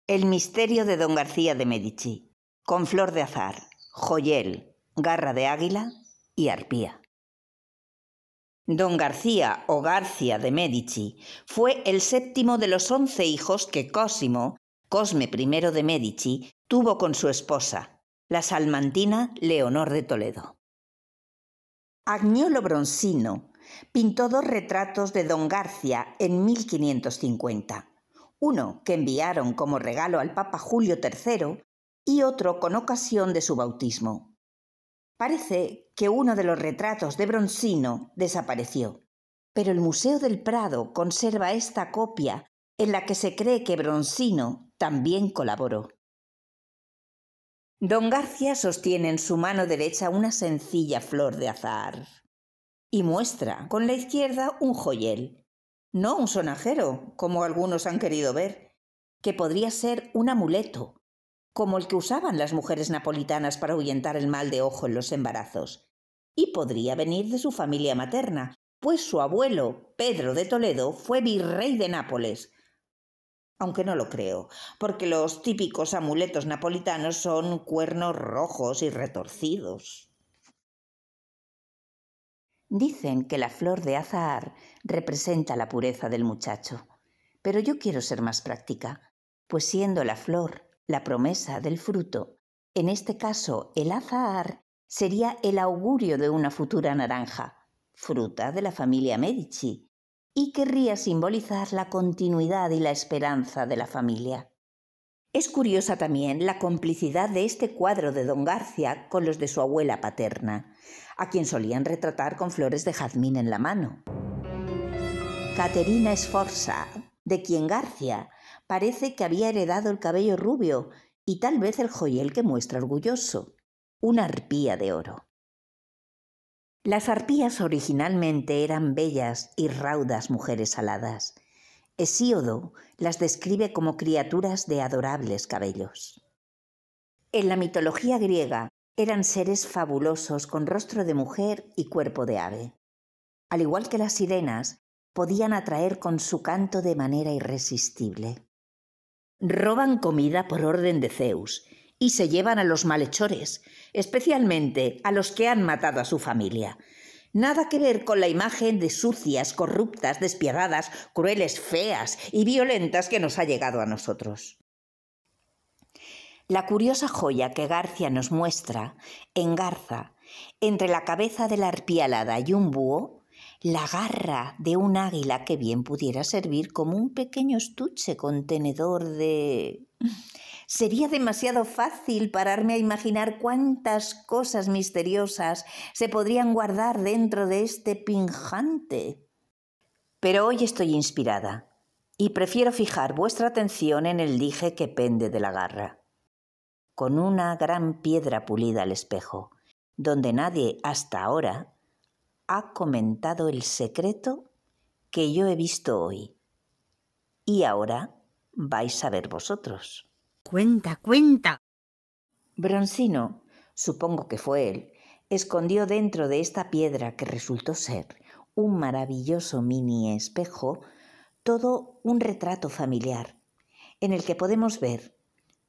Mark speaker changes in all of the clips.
Speaker 1: El misterio de don García de Médici, con flor de azar, joyel, garra de águila y arpía. Don García o Garcia de Médici fue el séptimo de los 11 hijos que Cosme I de Médici, tuvo con su esposa, la salmantina Leonor de Toledo. Agnolo Bronzino pintó 2 retratos de don Garcia en 1550, uno que enviaron como regalo al Papa Julio III y otro con ocasión de su bautismo. Parece que uno de los retratos de Bronzino desapareció, pero el Museo del Prado conserva esta copia en la que se cree que Bronzino también colaboró. Don Garcia sostiene en su mano derecha una sencilla flor de azahar y muestra con la izquierda un joyel, no un sonajero, como algunos han querido ver, que podría ser un amuleto, como el que usaban las mujeres napolitanas para ahuyentar el mal de ojo en los embarazos, y podría venir de su familia materna, pues su abuelo, Pedro de Toledo, fue virrey de Nápoles, aunque no lo creo, porque los típicos amuletos napolitanos son cuernos rojos y retorcidos. Dicen que la flor de azahar representa la pureza del muchacho, pero yo quiero ser más práctica, pues siendo la flor la promesa del fruto, en este caso el azahar sería el augurio de una futura naranja, fruta de la familia Médici, y querría simbolizar la continuidad y la esperanza de la familia. Es curiosa también la complicidad de este cuadro de don Garcia con los de su abuela paterna, a quien solían retratar con flores de jazmín en la mano. Caterina Sforza, de quien Garcia parece que había heredado el cabello rubio y tal vez el joyel que muestra orgulloso, una arpía de oro. Las arpías originalmente eran bellas y raudas mujeres aladas. Hesíodo las describe como criaturas de adorables cabellos. En la mitología griega eran seres fabulosos con rostro de mujer y cuerpo de ave. Al igual que las sirenas, podían atraer con su canto de manera irresistible. Roban comida por orden de Zeus y se llevan a los malhechores, especialmente a los que han matado a su familia. Nada que ver con la imagen de sucias, corruptas, despiadadas, crueles, feas y violentas que nos ha llegado a nosotros. La curiosa joya que Garcia nos muestra engarza entre la cabeza de la arpía alada y un búho la garra de un águila que bien pudiera servir como un pequeño estuche contenedor de... Sería demasiado fácil pararme a imaginar cuántas cosas misteriosas se podrían guardar dentro de este pinjante. Pero hoy estoy inspirada y prefiero fijar vuestra atención en el dije que pende de la garra, con una gran piedra pulida al espejo, donde nadie hasta ahora ha comentado el secreto que yo he visto hoy. Y ahora vais a ver vosotros.
Speaker 2: Cuenta, cuenta.
Speaker 1: Bronzino, supongo que fue él, escondió dentro de esta piedra que resultó ser un maravilloso mini espejo todo un retrato familiar, en el que podemos ver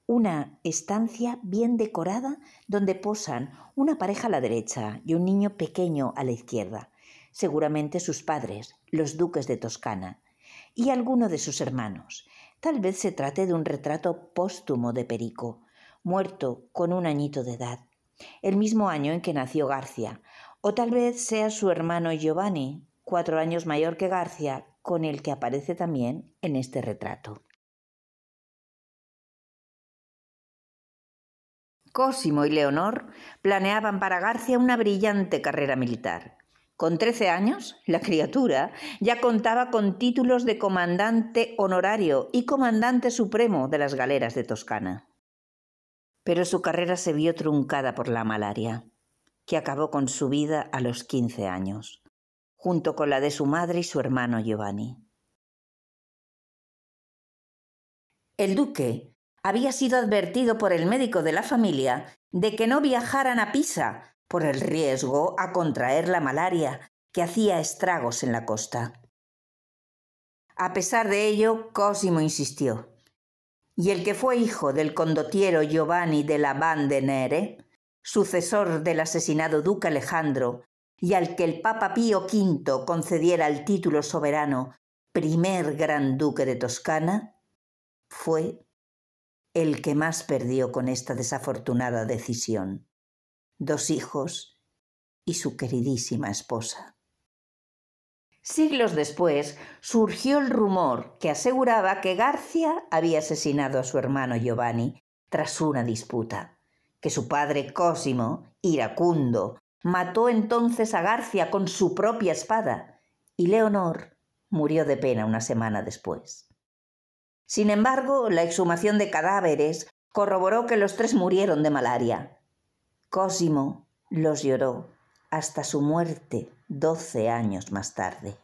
Speaker 1: una estancia bien decorada donde posan una pareja a la derecha y un niño pequeño a la izquierda, seguramente sus padres, los duques de Toscana, y alguno de sus hermanos. Tal vez se trate de un retrato póstumo de Perico, muerto con 1 añito de edad, el mismo año en que nació Garcia, o tal vez sea su hermano Giovanni, 4 años mayor que Garcia, con el que aparece también en este retrato. Cosimo y Leonor planeaban para Garcia una brillante carrera militar. Con 13 años, la criatura ya contaba con títulos de comandante honorario y comandante supremo de las galeras de Toscana. Pero su carrera se vio truncada por la malaria, que acabó con su vida a los 15 años, junto con la de su madre y su hermano Giovanni. El duque había sido advertido por el médico de la familia de que no viajaran a Pisa por el riesgo a contraer la malaria que hacía estragos en la costa. A pesar de ello, Cosimo insistió. y el que fue hijo del condottiero Giovanni della Bandera, sucesor del asesinado duque Alejandro, y al que el Papa Pío V concediera el título soberano primer gran duque de Toscana, fue el que más perdió con esta desafortunada decisión: 2 hijos y su queridísima esposa. Siglos después surgió el rumor que aseguraba que García había asesinado a su hermano Giovanni tras una disputa, que su padre Cosimo, iracundo, mató entonces a García con su propia espada y Leonor murió de pena una semana después. Sin embargo, la exhumación de cadáveres corroboró que los 3 murieron de malaria. Cosimo los lloró hasta su muerte 12 años más tarde.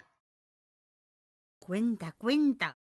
Speaker 2: Cuenta, cuenta.